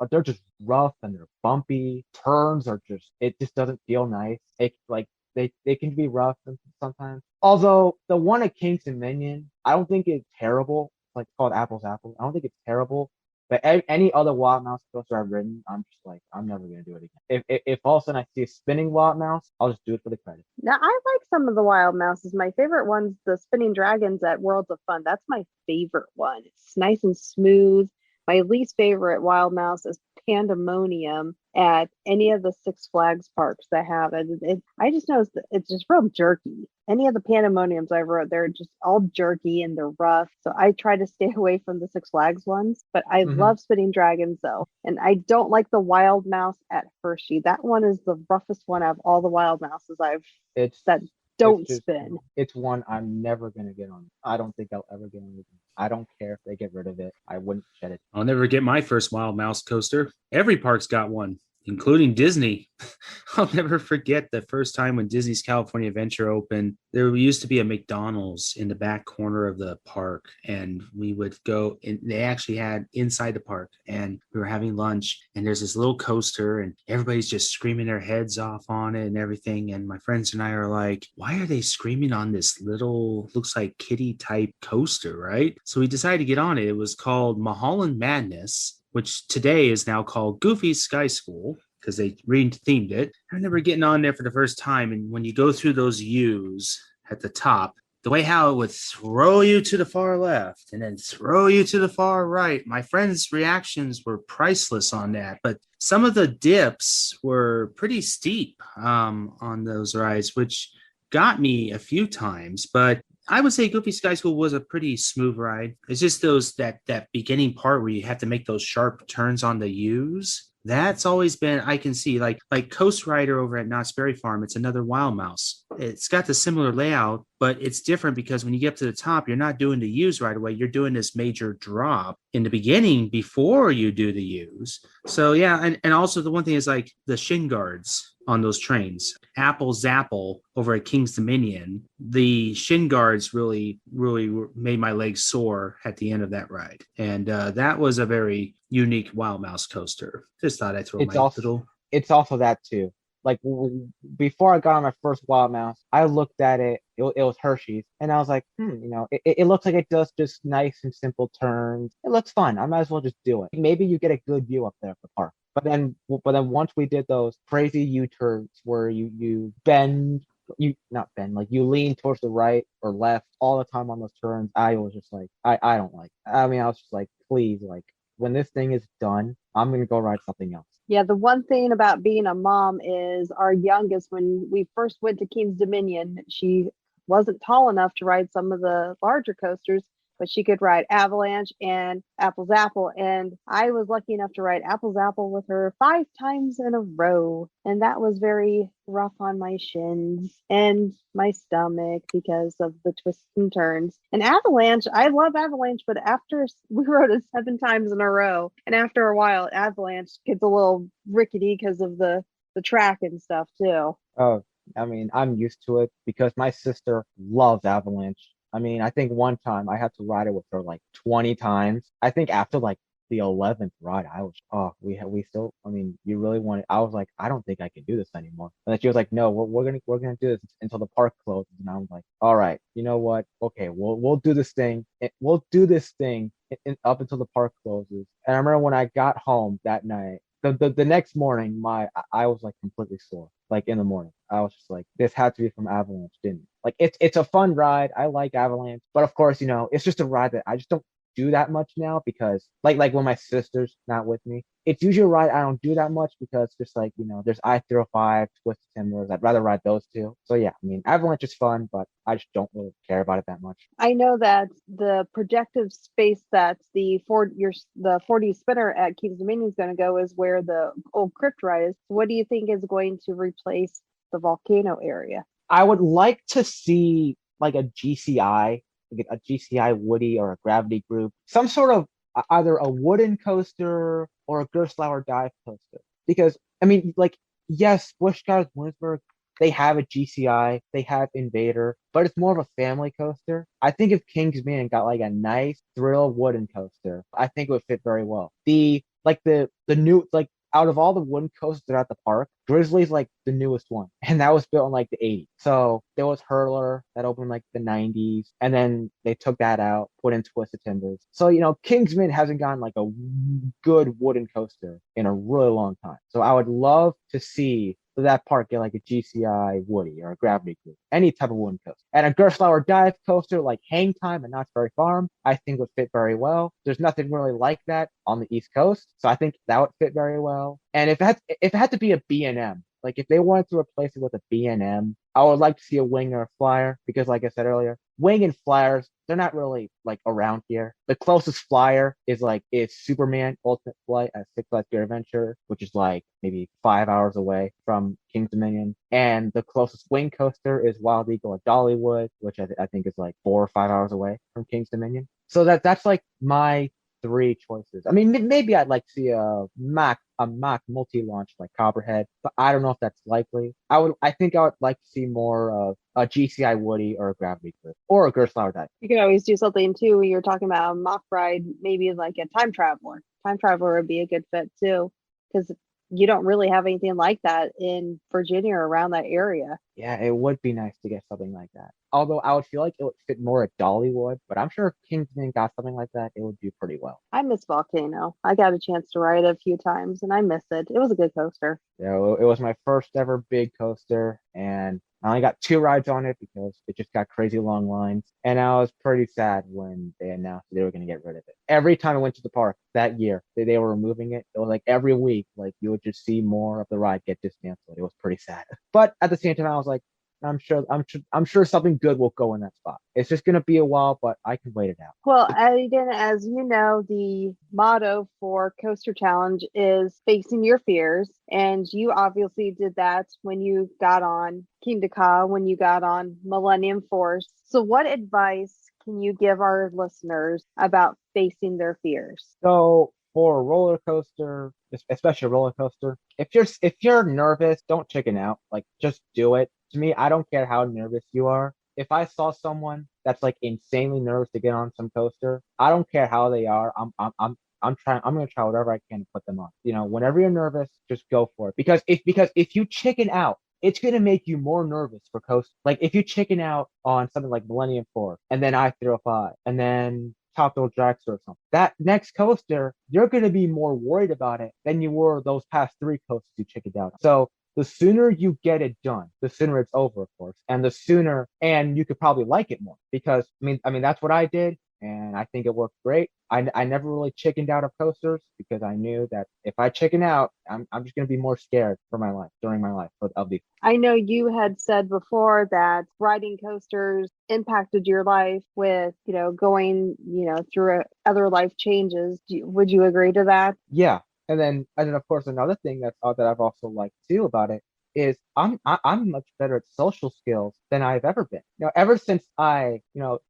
they're just rough and they're bumpy. Turns are it just doesn't feel nice. They can be rough sometimes. Although the one at King's Dominion, I don't think it's terrible. It's called Apples Apples. I don't think it's terrible. But any other Wild Mouse coaster I've ridden, I'm just like, I'm never gonna do it again. If all of a sudden I see a spinning Wild Mouse, I'll just do it for the credit. Now I like some of the Wild Mouses. My favorite one's the Spinning Dragons at Worlds of Fun. That's my favorite one. It's nice and smooth. My least favorite Wild Mouse is Pandemonium at any of the Six Flags parks that have it. I just noticed that it's just real jerky. Any of the Pandemoniums I rode, they're just all jerky and they're rough. So I try to stay away from the Six Flags ones. But I love Spinning Dragons though. And I don't like the Wild Mouse at Hershey. That one is the roughest one out of all the Wild Mouses don't spin. It's one I'm never going to get on. I don't think I'll ever get on it. I don't care if they get rid of it. I wouldn't shed it. I'll never get my first Wild Mouse coaster. Every park's got one, including Disney. I'll never forget the first time when Disney's California Adventure opened. There used to be a McDonald's in the back corner of the park, and we would go, and they actually had inside the park, and we were having lunch, and there's this little coaster, and everybody's just screaming their heads off on it and everything. And my friends and I are like, why are they screaming on this little, looks like kiddie type coaster, right? So we decided to get on it. It was called Mulholland Madness, which today is now called Goofy's Sky School because they re-themed it. I remember getting on there for the first time, and when you go through those U's at the top, the way how it would throw you to the far left and then throw you to the far right, my friends' reactions were priceless on that. But some of the dips were pretty steep on those rides, which got me a few times. But I would say Goofy Sky School was a pretty smooth ride. It's just that beginning part where you have to make those sharp turns on the U's. That's always been, I can see, like Coast Rider over at Knott's Berry Farm. It's another Wild Mouse. it's got the similar layout, but it's different because when you get up to the top, you're not doing the U's right away. You're doing this major drop in the beginning before you do the U's. So yeah, and also the one thing is like the shin guards on those trains. Apple Zapple over at King's Dominion, the shin guards really made my legs sore at the end of that ride. And that was a very unique Wild Mouse coaster. Just thought I'd throw It's my also little... it's also that too. Like before I got on my first Wild Mouse, I looked at it. It was Hershey's, and I was like, it looks like it does just nice and simple turns. It looks fun. I might as well just do it. Maybe you get a good view up there at the park. But then once we did those crazy U-turns where you bend, you not bend, like you lean towards the right or left all the time on those turns, I was just like, I don't like it. I mean, I was just like, please, like when this thing is done, I'm gonna go ride something else. Yeah, the one thing about being a mom is our youngest, when we first went to King's Dominion, she wasn't tall enough to ride some of the larger coasters, but she could ride Avalanche and Apple's Apple. And I was lucky enough to ride Apple's Apple with her 5 times in a row. And that was very rough on my shins and my stomach because of the twists and turns. And Avalanche, I love Avalanche, but after we rode it 7 times in a row, and after a while, Avalanche gets a little rickety because of the track and stuff too. Oh, I mean, I'm used to it because my sister loves Avalanche. I mean, I think one time I had to ride it with her like 20 times. I think after like the 11th ride, I was, we still, I mean, you really want it. I was like, I don't think I can do this anymore. And then she was like, no, we're gonna do this until the park closes. And I was like, all right, you know what? Okay, we'll do this thing. We'll do this thing up until the park closes. And I remember when I got home that night, the next morning, I was like completely sore. Like in the morning, I was just like, this had to be from Avalanche, didn't it? Like it's a fun ride. I like Avalanche, but of course, it's just a ride that I just don't do that much now because like when my sister's not with me, it's usually a ride I don't do that much because just like, there's I-305, Twisted Timbers. I'd rather ride those two. So yeah, I mean, Avalanche is fun, but I just don't really care about it that much. I know that the projective space that the 4D spinner at King's Dominion is going to go is where the old crypt ride is. What do you think is going to replace the volcano area? I would like to see like a GCI, like a GCI Woody or a Gravity Group, some sort of either a wooden coaster or a Gerstlauer dive coaster. Because I mean, like, yes, Busch Gardens, Williamsburg, they have a GCI, they have Invader, but it's more of a family coaster. I think if King's Dominion got like a nice thrill wooden coaster, I think it would fit very well. The new, like, out of all the wooden coasters at the park, Grizzly's like the newest one, and that was built in like the 80s. So there was Hurler that opened in like the 90s, and then they took that out, put in Twisted Timbers. So Kingsman hasn't gotten like a good wooden coaster in a really long time. So I would love to see that park get like a GCI Woody or a Gravity Group, any type of wooden coaster. And a Gerstlauer dive coaster like Hang Time and Knott's Berry Farm, I think would fit very well. There's nothing really like that on the East Coast, so I think that would fit very well. And if it had to be a B&M, like if they wanted to replace it with a B&M, I would like to see a Wing or a Flyer because, like I said earlier, Wing and Flyers, they're not really like around here. The closest Flyer is Superman Ultimate Flight at Six Flags Great Adventure, which is like maybe 5 hours away from King's Dominion. And the closest Wing coaster is Wild Eagle at Dollywood, which I think is like 4 or 5 hours away from King's Dominion. So that's like my 3 choices. I mean, maybe I'd like to see a Mack multi-launch like Copperhead, but I don't know if that's likely. I think I would like to see more of a GCI Woody or a Gravity Group or a Gerstlauer dive. You could always do something too when you're talking about a mock ride, maybe like a Time Traveler. Time Traveler would be a good fit too, because you don't really have anything like that in Virginia or around that area. Yeah, it would be nice to get something like that. Although I would feel like it would fit more at Dollywood, but I'm sure if Kingsman got something like that, it would do pretty well. I miss Volcano. I got a chance to ride it a few times and I miss it. It was a good coaster. Yeah, it was my first ever big coaster, and I only got 2 rides on it because it just got crazy long lines. And I was pretty sad when they announced they were going to get rid of it. Every time I went to the park that year, they were removing it. It was like every week, like you would just see more of the ride get dismantled. It was pretty sad. But at the same time, I was like, I'm sure something good will go in that spot. It's just gonna be a while, but I can wait it out. Well, Aidan, as you know, the motto for Coaster Challenge is facing your fears. And you obviously did that when you got on Kingda Ka, when you got on Millennium Force. So what advice can you give our listeners about facing their fears? So for a roller coaster, especially a roller coaster, if you're nervous, don't chicken out. Like just do it. To me, I don't care how nervous you are. If I saw someone that's like insanely nervous to get on some coaster, I don't care how they are. I'm gonna try whatever I can to put them on. Whenever you're nervous, just go for it. Because if you chicken out, it's gonna make you more nervous for coaster. Like if you chicken out on something like Millennium Force and then I-305 and then Tropical Dragster or something, that next coaster, you're gonna be more worried about it than you were those past 3 coasters you chickened out on. So the sooner you get it done, the sooner it's over, of course, and you could probably like it more because I mean that's what I did, and I think it worked great. I never really chickened out of coasters because I knew that if I chicken out, I'm just gonna be more scared for my life during my life of the. I know you had said before that riding coasters impacted your life with, going, through other life changes. Would you agree to that? Yeah. And then of course another thing that I've also liked too about it is I'm much better at social skills than I've ever been. Ever since I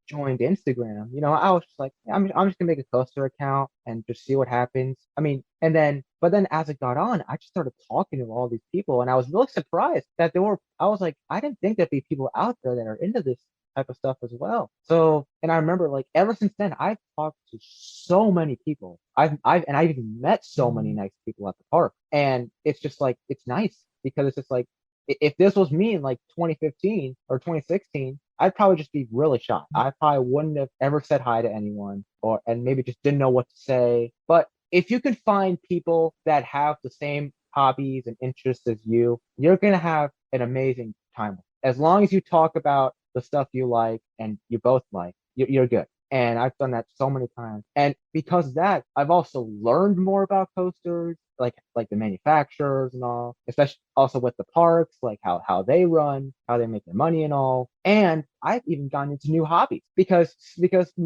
joined Instagram, I was just like, I'm just gonna make a coaster account and just see what happens. But then as it got on, I just started talking to all these people, and I was really surprised that I was like, I didn't think there'd be people out there that are into this type of stuff as well. So, and I remember like ever since then, I've talked to so many people. I've even met so many nice people at the park, and it's just like it's nice because it's just like if this was me in like 2015 or 2016, I'd probably just be really shocked. I probably wouldn't have ever said hi to anyone, and maybe just didn't know what to say. But if you can find people that have the same hobbies and interests as you, you're gonna have an amazing time. As long as you talk about the stuff you like and you both like, you're good. And I've done that so many times. And because of that, I've also learned more about coasters, like the manufacturers and all, especially also with the parks, like how they run, how they make their money and all. And I've even gotten into new hobbies because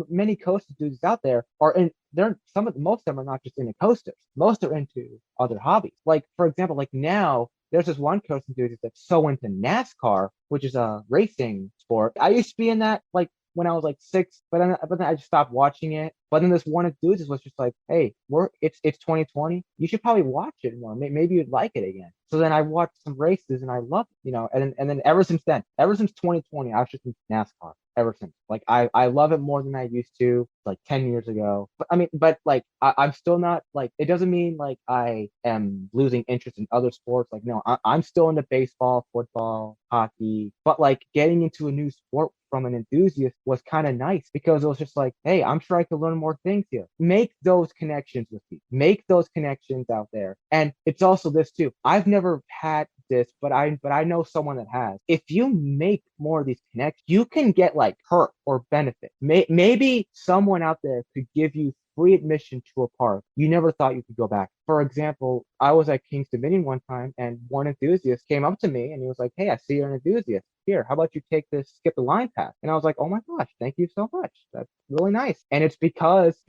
many coaster enthusiasts out there most of them are not just into coasters. Most are into other hobbies. Like for example, like now there's this one coaster enthusiast that's so into NASCAR, which is a racing sport. I used to be in that like when I was like 6, but then I just stopped watching it. But then this one enthusiast was just like, "Hey, it's 2020. You should probably watch it more. Maybe you'd like it again." So then I watched some races and I loved it, and then ever since 2020, I've just been NASCAR ever since. Like I love it more than I used to like 10 years ago. But like I'm still not like, it doesn't mean like I am losing interest in other sports. Like no, I'm still into baseball, football, hockey. But like getting into a new sport from an enthusiast was kind of nice because it was just like, hey, I'm sure I could learn more things here. Make those connections with people. Make those connections out there. And it's also this too. I've never had this, but I know someone that has. If you make more of these connections, you can get like perk or benefit. Maybe someone out there could give you free admission to a park you never thought you could go back. For example, I was at King's Dominion one time and one enthusiast came up to me and he was like, "Hey, I see you're an enthusiast. Here, how about you take this skip the line pass?" And I was like, "Oh my gosh, thank you so much. That's really nice." And it's because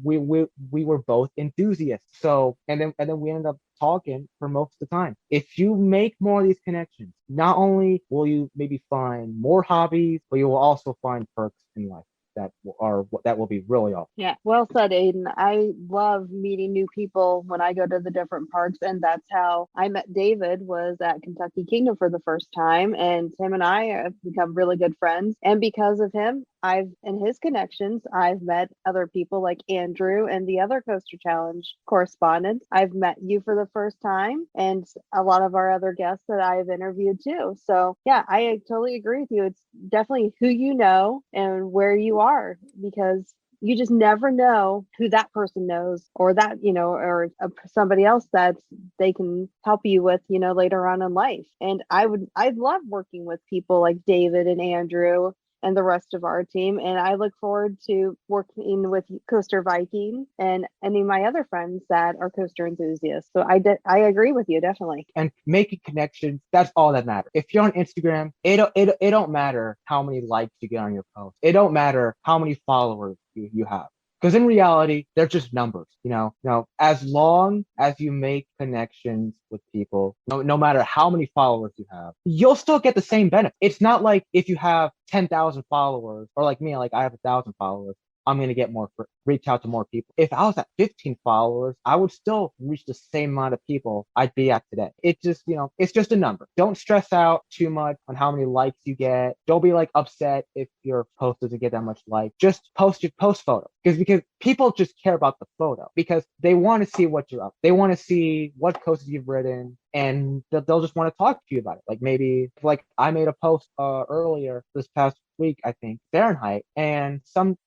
we were both enthusiasts. So and then we ended up talking for most of the time. If you make more of these connections, not only will you maybe find more hobbies, but you will also find perks in life that will be really awesome. Yeah, well said, Aidan. I love meeting new people when I go to the different parks, and that's how I met David, was at Kentucky Kingdom for the first time, and him and I have become really good friends. And because of him, in his connections, I've met other people like Andrew and the other Coaster Challenge correspondents. I've met you for the first time and a lot of our other guests that I've interviewed too. So yeah, I totally agree with you. It's definitely who you know and where you are, because you just never know who that person knows, or that, or somebody else that they can help you with, later on in life. And I love working with people like David and Andrew and the rest of our team. And I look forward to working with Coaster Viking and any of my other friends that are coaster enthusiasts. So I agree with you, definitely. And making connections, that's all that matters. If you're on Instagram, it don't matter how many likes you get on your post. It don't matter how many followers you have. Because in reality, they're just numbers, you know, as long as you make connections with people, no matter how many followers you have, you'll still get the same benefit. It's not like if you have 10,000 followers, or like me, like I have 1,000 followers, I'm going to reach out to more people. If I was at 15 followers, I would still reach the same amount of people I'd be at today. It's just, it's just a number. Don't stress out too much on how many likes you get. Don't be like upset if your post doesn't get that much like. Just post photos. Because people just care about the photo because they want to see what you're up. They want to see what coasters you've ridden, and they'll just want to talk to you about it. Like maybe like I made a post earlier this past week, I think, Fahrenheit, and some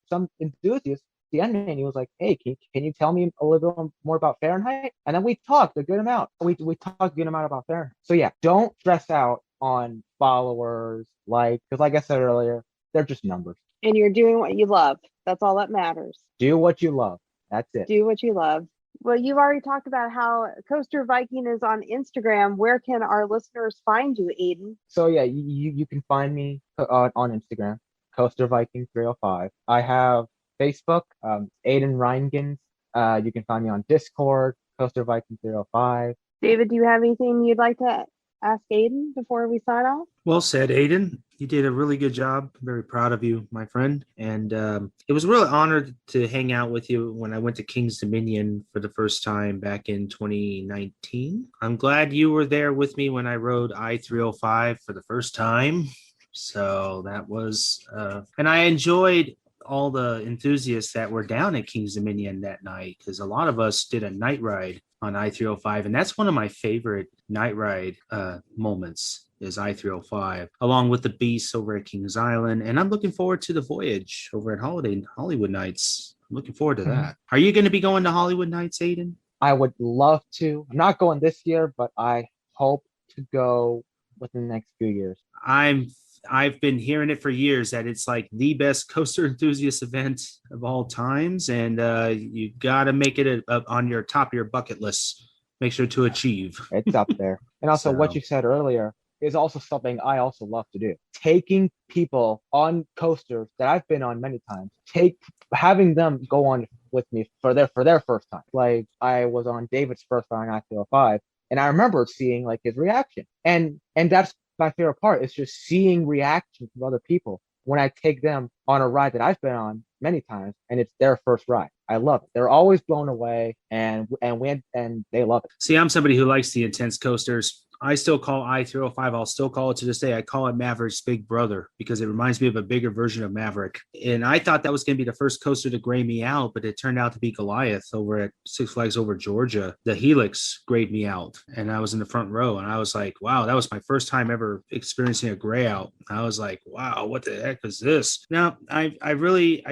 enthusiast DM'd me and he was like, "Hey, can you tell me a little bit more about Fahrenheit?" And then we talked a good amount. We talked a good amount about Fahrenheit. So yeah, don't stress out on followers, because like I said earlier, they're just numbers. And you're doing what you love. That's all that matters. Do what you love. That's it. Do what you love. Well, you've already talked about how Coaster Viking is on Instagram. Where can our listeners find you, Aidan? So yeah, you can find me on Instagram, Coaster Viking 305. I have Facebook, Aidan Rheingans. You can find me on Discord, Coaster Viking 305. David, do you have anything you'd like to ask Aidan before we sign off? Well said, Aidan. You did a really good job. I'm very proud of you, my friend. And it was a real honor to hang out with you when I went to King's Dominion for the first time back in 2019. I'm glad you were there with me when I rode I-305 for the first time. So that was, and I enjoyed all the enthusiasts that were down at King's Dominion that night, because a lot of us did a night ride on I-305, and that's one of my favorite night ride moments is I-305, along with the Beasts over at Kings Island. And I'm looking forward to the voyage over at Hollywood Nights. I'm looking forward to that. Are you going to be going to Hollywood Nights, Aidan? I would love to. I'm not going this year, but I hope to go within the next few years. I've been hearing it for years that it's like the best coaster enthusiast event of all times, and you got to make it on your top of your bucket list. Make sure to achieve. It's up there. And also what you said earlier is also something I also love to do. Taking people on coasters that I've been on many times, having them go on with me for their first time. Like I was on David's first time on I-305, and I remember seeing like his reaction. And that's my favorite part, is just seeing reactions from other people when I take them on a ride that I've been on many times and it's their first ride. I love it. They're always blown away and they love it. See, I'm somebody who likes the intense coasters. I still call I-305, I'll still call it to this day, I call it Maverick's big brother because it reminds me of a bigger version of Maverick. And I thought that was going to be the first coaster to gray me out, but it turned out to be Goliath over at Six Flags Over Georgia. The Helix grayed me out, and I was in the front row, and I was like, wow, that was my first time ever experiencing a gray out. I was like, wow, what the heck is this? Now, I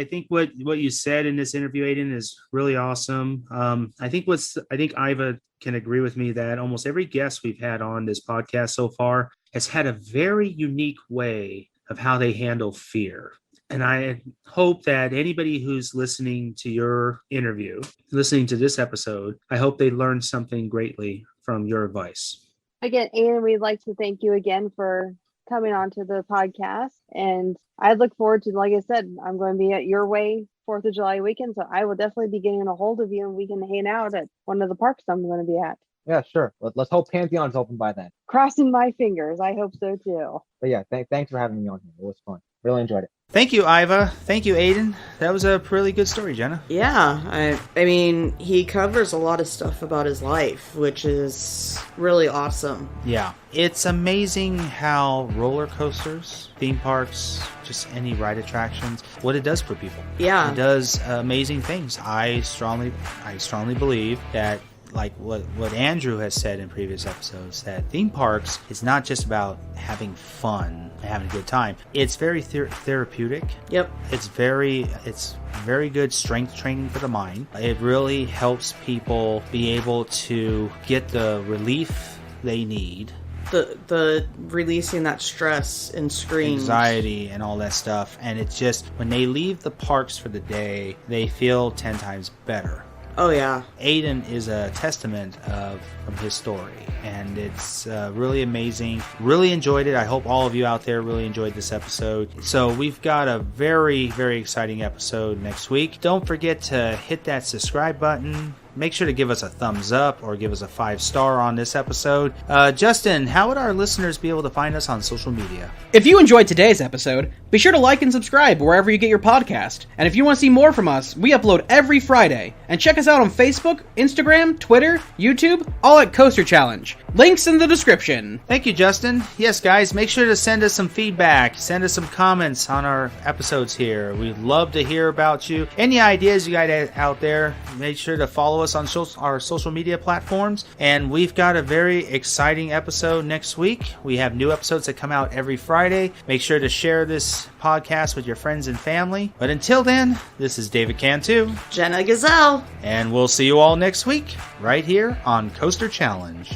think what you said in this interview, Aidan, is really awesome. I think Ivah can agree with me that almost every guest we've had on this podcast so far has had a very unique way of how they handle fear. And I hope that anybody who's listening to your interview, listening to this episode, I hope they learn something greatly from your advice. Again, Aidan, we'd like to thank you again for coming onto the podcast. And I look forward to, like I said, I'm going to be at your way 4th of July weekend, so I will definitely be getting a hold of you and we can hang out at one of the parks I'm going to be at. Yeah, sure. Let's hope Pantheon's open by then. Crossing my fingers. I hope so too. But yeah, thanks for having me on here. It was fun. Really enjoyed it. Thank you, Ivah. Thank you, Aidan. That was a really good story, Jenna. Yeah, I mean, he covers a lot of stuff about his life, which is really awesome. Yeah. It's amazing how roller coasters, theme parks, just any ride attractions, what it does for people. Yeah. It does amazing things. I strongly believe that, like what Andrew has said in previous episodes, that theme parks is not just about having fun and having a good time. It's very therapeutic. Yep. It's very good strength training for the mind. It really helps people be able to get the relief they need the releasing that stress and screams, anxiety, and all that stuff. And it's just when they leave the parks for the day, they feel 10 times better. Oh yeah. Aidan is a testament from his story, and it's really amazing. Really enjoyed it. I hope all of you out there really enjoyed this episode. So we've got a very, very exciting episode next week. Don't forget to hit that subscribe button. Make sure to give us a thumbs up or give us a 5-star on this episode. Justin, how would our listeners be able to find us on social media? If you enjoyed today's episode, be sure to like and subscribe wherever you get your podcast. And if you want to see more from us, we upload every Friday. And check us out on Facebook, Instagram, Twitter, YouTube, all at Coaster Challenge. Links in the description. Thank you, Justin. Yes, guys, make sure to send us some feedback. Send us some comments on our episodes here. We'd love to hear about you. Any ideas you got out there, make sure to follow us on our social media platforms. And we've got a very exciting episode next week. We have new episodes that come out every Friday. Make sure to share this podcast with your friends and family. But until then, this is David Cantu, Jenna Gazelle, and we'll see you all next week right here on Coaster Challenge.